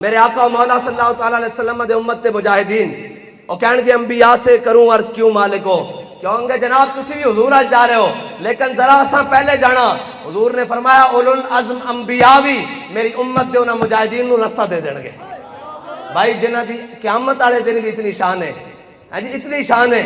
میرے آقا مولا صلی اللہ تعالیٰ علیہ وسلم دے امت دے مجاہدین اور کہنے کے انبیاء سے کروں عرض کیوں مالکو کیوں گے جناب تسی بھی حضور آج جا رہے ہو لیکن ذرا سا پہلے جانا حضور نے فرمایا اولو العزم انبیاء بھی میری امت دے انہاں مجاہدین نو رستہ دے دیں گے بھائی جنہ دی قیامت آلے دن بھی اتنی شان ہے اتنی شان ہے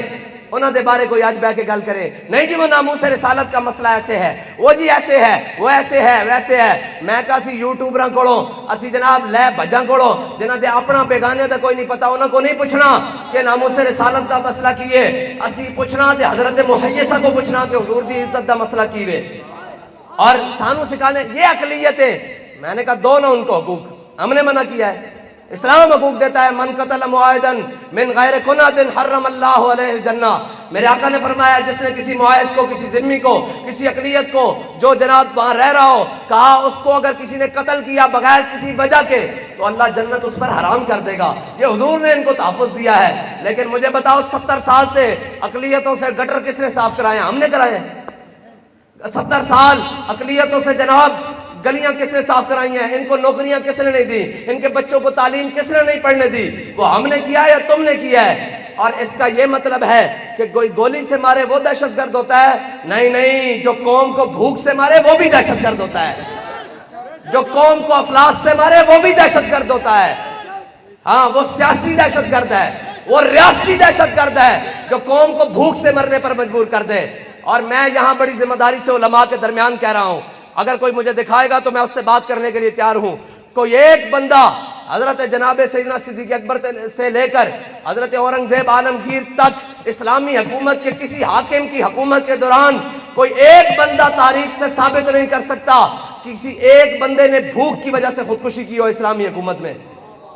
انہاں دے بارے کوئی آج بہ کے گل کرے نہیں جی وہ ناموس رسالت کا مسئلہ ایسے ہے وہ جی ایسے ہے وہ ایسے ہے ویسے ہے میں کہا سی یوٹیوبراں کولوں اسی جناب لے بھجاں کولوں جنہ دے اپنا بیگانے دا کوئی نہیں پتا انہاں کو نہیں پوچھنا کہ ناموس رسالت دا مسئلہ کی ہے اسی پوچھنا تے حضرت محیصہ کو پوچھنا تے حضور دی عزت دا مسئلہ کی ہے اور سانو سکھانے یہ اقلیت ہے میں نے کہا دو نہ ان کو حقوق ہم نے منع کیا ہے اسلام حقوق دیتا ہے من قتل معاہدن من غیر کنات حرم اللہ علیہ الجنہ میرے آقا نے فرمایا جس نے کسی معاہد کو کسی ذمی کو کسی اقلیت کو جو جناب وہاں رہ رہا ہو کہا اس کو اگر کسی نے قتل کیا بغیر کسی وجہ کے تو اللہ جنت اس پر حرام کر دے گا یہ حضور نے ان کو تحفظ دیا ہے لیکن مجھے بتاؤ 70 سال سے اقلیتوں سے گٹر کس نے صاف کرائے ہیں ہم نے کرائے ہیں 70 سال اقلیتوں سے جناب گلیاں کس نے صاف کرائی ہیں ان کو نوکریاں کس نے نہیں دی ان کے بچوں کو تعلیم کس نے نہیں پڑھنے دی وہ ہم نے کیا ہے یا تم نے کیا ہے اور اس کا یہ مطلب ہے کہ کوئی گولی سے مارے وہ دہشت گرد ہوتا ہے نہیں جو قوم کو بھوک سے مارے وہ بھی دہشت گرد ہوتا ہے جو قوم کو افلاس سے مارے وہ بھی دہشت گرد ہوتا ہے ہاں وہ سیاسی دہشت گرد ہے وہ ریاستی دہشت گرد ہے جو قوم کو بھوک سے مرنے پر مجبور کر دے اور میں یہاں بڑی ذمہ داری سے علماء کے درمیان کہہ رہا ہوں اگر کوئی مجھے دکھائے گا تو میں اس سے بات کرنے کے لیے تیار ہوں کوئی ایک بندہ حضرت جناب سیدنا صدیق اکبر سے لے کر حضرت اورنگزیب عالمگیر تک اسلامی حکومت کے کسی حاکم کی حکومت کے دوران کوئی ایک بندہ تاریخ سے ثابت نہیں کر سکتا کسی ایک بندے نے بھوک کی وجہ سے خودکشی کی ہو اسلامی حکومت میں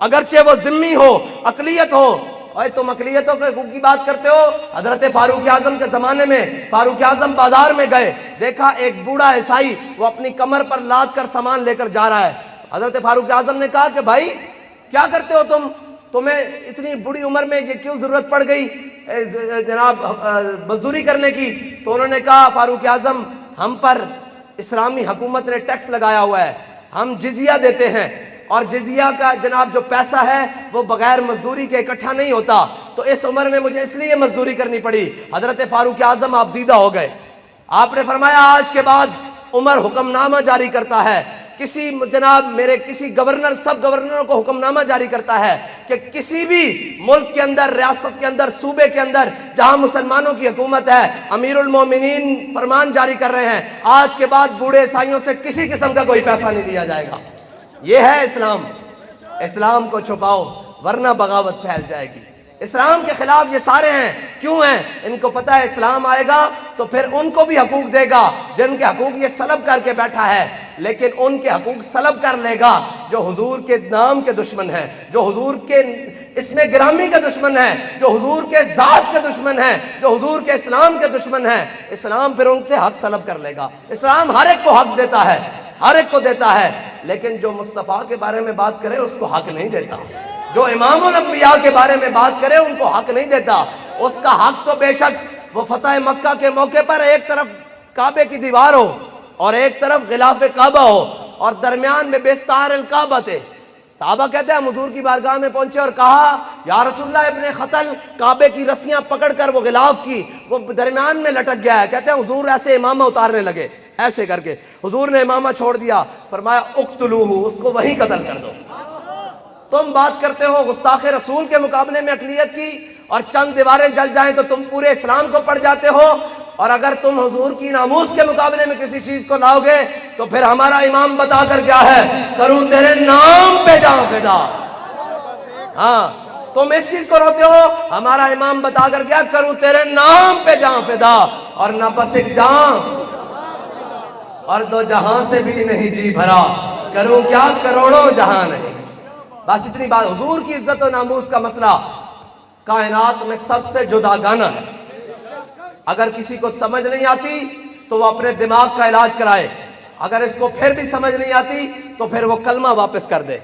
اگرچہ وہ ذمی ہو اقلیت ہو اور تم اقلیتوں کے حقوق کی بات کرتے ہو حضرت فاروق اعظم کے زمانے میں فاروق اعظم بازار میں گئے دیکھا ایک بوڑھا عیسائی وہ اپنی کمر پر لاد کر سامان لے کر جا رہا ہے حضرت فاروق اعظم نے کہا کہ بھائی کیا کرتے ہو تمہیں اتنی بڑی عمر میں یہ کیوں ضرورت پڑ گئی جناب مزدوری کرنے کی تو انہوں نے کہا فاروق اعظم ہم پر اسلامی حکومت نے ٹیکس لگایا ہوا ہے ہم جزیہ دیتے ہیں اور جزیہ کا جناب جو پیسہ ہے وہ بغیر مزدوری کے اکٹھا نہیں ہوتا تو اس عمر میں مجھے اس لیے مزدوری کرنی پڑی حضرت فاروق اعظم آپ دیدہ ہو گئے آپ نے فرمایا آج کے بعد عمر حکم نامہ جاری کرتا ہے کسی جناب میرے کسی گورنر سب گورنروں کو حکم نامہ جاری کرتا ہے کہ کسی بھی ملک کے اندر ریاست کے اندر صوبے کے اندر جہاں مسلمانوں کی حکومت ہے امیر المومنین فرمان جاری کر رہے ہیں آج کے بعد بوڑھے عیسائیوں سے کسی قسم کا کوئی پیسہ نہیں دیا جائے گا یہ ہے اسلام کو چھپاؤ ورنہ بغاوت پھیل جائے گی اسلام کے خلاف یہ سارے ہیں کیوں ہیں ان کو پتہ ہے اسلام آئے گا تو پھر ان کو بھی حقوق دے گا جن کے حقوق یہ سلب کر کے بیٹھا ہے لیکن ان کے حقوق سلب کر لے گا جو حضور کے نام کے دشمن ہیں جو حضور کے اس میں گرامی کے دشمن ہیں جو حضور کے ذات کے دشمن ہیں جو حضور کے اسلام کے دشمن ہیں اسلام پھر ان سے حق سلب کر لے گا اسلام ہر ایک کو حق دیتا ہے ہر ایک کو دیتا ہے لیکن جو مصطفیٰ کے بارے میں بات کرے اس کو حق نہیں دیتا جو امام الانبیاء کے بارے میں بات کرے ان کو حق نہیں دیتا اس کا حق تو بے شک وہ فتح مکہ کے موقع پر ایک طرف کعبے کی دیوار ہو اور ایک طرف غلاف کعبہ ہو اور درمیان میں بستار الکعبہ تھے صحابہ کہتے ہیں ہم حضور کی بارگاہ میں پہنچے اور کہا یا رسول اللہ ابن خطل کعبے کی رسیاں پکڑ کر وہ غلاف کی وہ درمیان میں لٹک گیا ہے کہتے ہیں حضور ایسے امامہ اتارنے لگے ایسے کر کے حضور نے امامہ چھوڑ دیا فرمایا اقتلوہ اس کو وہیں قتل کر دو تم بات کرتے ہو گستاخ رسول کے مقابلے میں اقلیت کی اور چند دیواریں جل جائیں تو تم پورے اسلام کو پڑھ جاتے ہو اور اگر تم حضور کی ناموس کے مقابلے میں کسی چیز کو لاؤ گے تو پھر ہمارا امام بتا کر کیا ہے کروں تیرے نام پہ جان فدا ہاں تم اس چیز کو روتے ہو ہمارا امام بتا کر کیا کروں تیرے نام پہ جان فدا اور نہ بس ایک جان اور دو جہاں سے بھی نہیں جی بھرا کروں کیا کروڑوں جہاں نہیں بس اتنی بات حضور کی عزت و ناموس کا مسئلہ کائنات میں سب سے جداگانہ ہے اگر کسی کو سمجھ نہیں آتی تو وہ اپنے دماغ کا علاج کرائے اگر اس کو پھر بھی سمجھ نہیں آتی تو پھر وہ کلمہ واپس کر دے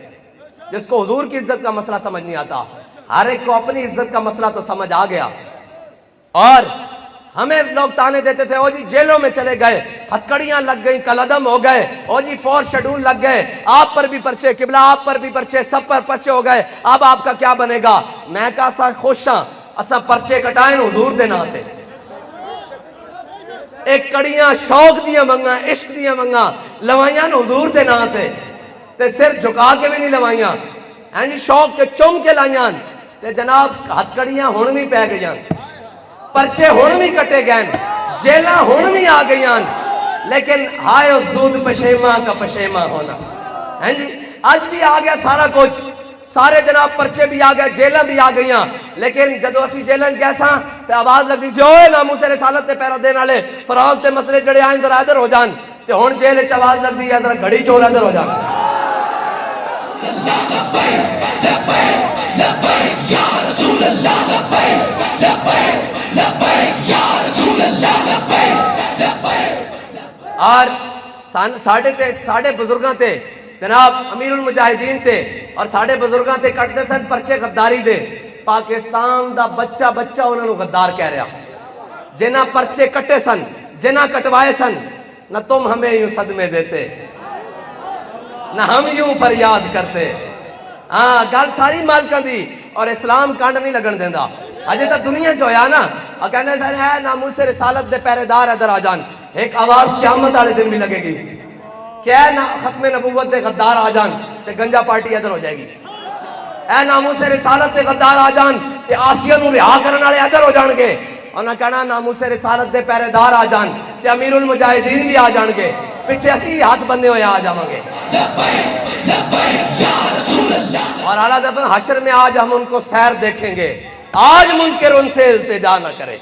جس کو حضور کی عزت کا مسئلہ سمجھ نہیں آتا ہر ایک کو اپنی عزت کا مسئلہ تو سمجھ آ گیا اور ہمیں لوگ تانے دیتے تھے او جی جیلوں میں چلے گئے, ہتکڑیاں لگ گئیں, کلعدم ہو گئے, او جی فورس شیڈول لگ گئے, آپ پر بھی پرچے, قبلہ آپ پر بھی پرچے, سب پر پرچے ہو گئے, اب آپ کا کیا بنے گا؟ میں کہا سا خوش ہاں اسا پرچے کٹائیں حضور دے نام تے, ایک کڑیاں شوق دیاں منگا, عشق دیاں منگا لوائیاں حضور دے نام تے سر جھکا کے بھی نہیں لوائیاں, ہیں جی شوق کے چم کے لائیاں تے جناب ہتکڑیاں ہن بھی پہ گئیاں, پرچے ہون بھی کٹے گئے, جیلہ ہون بھی آ گئی, لیکن ہائے زود پشیماں کا پشیماں ہونا. ہیں جی آج بھی آ گیا سارا کچھ, سارے جناب پرچے بھی آ گئے, جیلہ بھی آ گئی, لیکن جدو اسی جیلہ گئے ساں تے آواز لگ دی سی اوے ناموس رسالت تے پیرا دین والے فراز تے مسئلے جڑے آئیں ذرا ادھر ہو جان, تے ہن جیل وچ آواز لگ دی ہے ذرا گھڑی چور ادھر ہو جان. اور ساڑھے بزرگاں تے جناب امیر المجاہدین تے اور ساڑھے بزرگاں تے کٹتے سن پرچے غداری دے, پاکستان دا بچہ انہوں نے غدار کہہ رہا. جنہ پرچے کٹے سن, جنہ کٹوائے سن, نہ تم ہمیں یوں صدمے دیتے نہ ہم یوں فریاد کرتے. ہاں گل ساری مالکاں دی, اور اسلام کانڈ نہیں لگن دیندہ. اجے تک دنیا جو ہے نا کہنے سن ہے ناموس رسالت دے پہرے دار ادھر آ جان, ایک آواز قیامت والے دن بھی لگے گی کہ اے ختم نبوت دے غدار آ جان تے گنجا پارٹی ادھر ہو جائے گی. اے ناموس رسالت دے غدار آ جان تے آسیہ نو رہا کرن والے ادھر ہو جان گے, اور نہ کہنا ناموس رسالت دے پہرے دار آ جان تے امیر المجاہدین بھی آ جان گے, پیچھے اسی ہاتھ بندے ہوئے آ جاؤں گے. اور اعلیٰ دفعہ حشر میں آج ہم ان کو سیر دیکھیں گے, آج منکر ان سے التجا نہ کرے.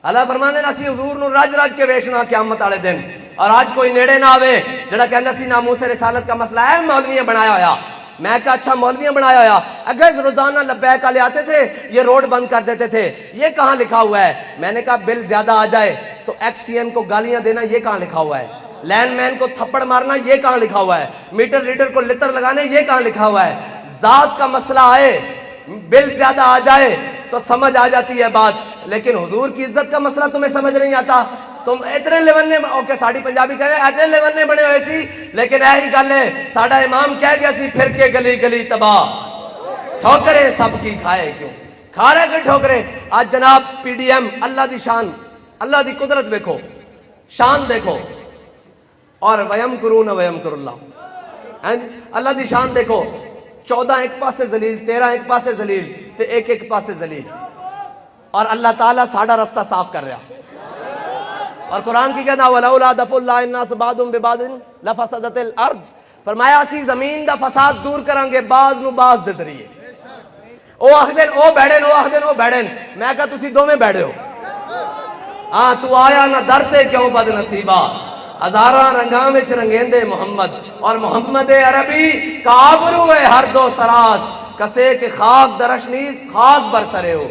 اللہ فرماندے نا سی حضور نو رج رج کے ویچنا قیامت والے دن, اور آج کوئی نیڑے نہ آوے جڑا کہندا سی ناموس رسالت کا مسئلہ ہے مولویاں بنایا ہویا. میں کہا اچھا مولویاں بنایا ہویا, اگر روزانہ لبیک والے آتے تھے یہ روڈ بند کر دیتے تھے, یہ کہاں لکھا ہوا ہے؟ میں نے کہا بل زیادہ آ جائے تو ایکس سی این کو گالیاں دینا یہ کہاں لکھا ہوا ہے؟ لین مین کو تھپڑ مارنا یہ کہاں لکھا ہوا ہے؟ میٹر ریڈر کو لتر لگانے یہ کہاں لکھا ہوا ہے؟ ذات کا مسئلہ آئے, بل زیادہ آ جائے تو سمجھ آ جاتی ہے بات, لیکن حضور کی عزت کا مسئلہ تمہیں سمجھ نہیں آتا. تم اتنے لیون نے اوکے ساڑی پنجابی کہہ رہے اتنے لیون نے بنے ہوئے سی, لیکن ایہی گل ہے ساڑا امام کہہ گیا سی پھر کے گلی گلی تباہ, ٹھوکرے سب کی کھائے کیوں, کھا رہے کہ ٹھوکرے. آج جناب پی ڈی ایم اللہ دی شان, اللہ دی قدرت دیکھو, شان دیکھو, اور وَيَمْكُرُونَ وَيَمْكُرُ اللَّهُ, اللہ دی شان دیکھو, 14 ایک پاسے ذلیل, 13 ایک پاسے ذلیل تے ایک پاسے ذلیل, اور اللہ تعالیٰ ساڑا رستہ صاف کر رہا. اور قرآن کی کہنا وَلَوْلَا دَفُ اللَّهِ النَّاسَ بَعْضُهُم بِبَعْضٍ لَفَسَدَتِ الْأَرْضُ, فرمایا اسی زمین دا فساد دور کریں گے بعض نو بعض دے ذریعے. او آخدن او بیڑن, او آخدن او بیڑن, میں کہا تسی دو میں بیڑے ہو. ہاں تو آیا نہ درتے کیوں بد نصیبہ, ہزاراں رنگاں وچ رنگیندے محمد, اور محمد عربی کابرو ہے ہر دو سراس, کسے کے خاک درش نیست خاک برسرے ہو.